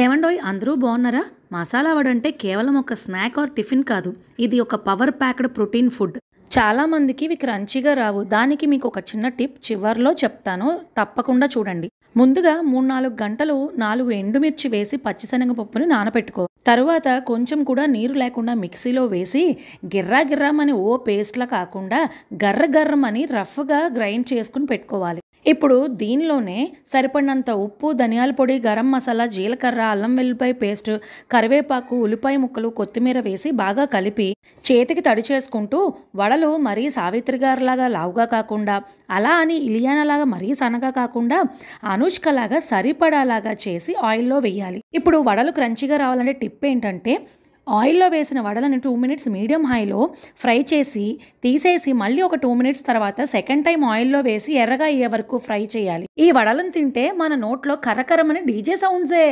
ఏవండోయ్ అందరూ బాగున్నారా? మసాలా వడ అంటే కేవలం ఒక స్నాక్ ఆర్ టిఫిన్ కాదు. ఇది ఒక పవర్ ప్యాక్డ్ ప్రోటీన్ ఫుడ్. చాలా మందికి ఇవి క్రంచీగా రావు. దానికి మీకు ఒక చిన్న టిప్ చివర్లో చెప్తాను. తప్పకుండా చూడండి. ముందుగా 3-4 గంటలు 4 ఎండుమిర్చి వేసి పచ్చిశనగపప్పుని నానపెట్టుకో. తరువాత కొంచెం కూడా నీరు లేకుండా మిక్సీలో వేసి గిర్రా గిర్రామని ఓ పేస్ట్లా కాకుండా గర్ర గర్రమని రఫ్గా గ్రైండ్ చేసుకుని పెట్టుకోవాలి. ఇప్పుడు దీనిలోనే సరిపడినంత ఉప్పు, ధనియాల పొడి, గరం మసాలా, జీలకర్ర, అల్లం వెల్లుల్లిపాయ పేస్ట్, కరివేపాకు, ఉల్లిపాయ ముక్కలు, కొత్తిమీర వేసి బాగా కలిపి చేతికి తడి చేసుకుంటూ వడలు మరీ సావిత్రి గారిలాగా లావుగా కాకుండా, అలా అని ఇలియానాలాగా మరీ సన్నగా కాకుండా అనుష్కలాగా సరిపడాలాగా చేసి ఆయిల్లో వేయాలి. ఇప్పుడు వడలు క్రంచిగా రావాలంటే టిప్ ఏంటంటే ఆయిల్లో వేసిన వడలని 2 మినిట్స్ మీడియం హైలో ఫ్రై చేసి తీసేసి మళ్ళీ ఒక 2 మినిట్స్ తర్వాత సెకండ్ టైం ఆయిల్లో వేసి ఎర్రగా అయ్యే వరకు ఫ్రై చేయాలి. ఈ వడలను తింటే మన నోట్లో కరకరమని డీజే సౌండ్సే.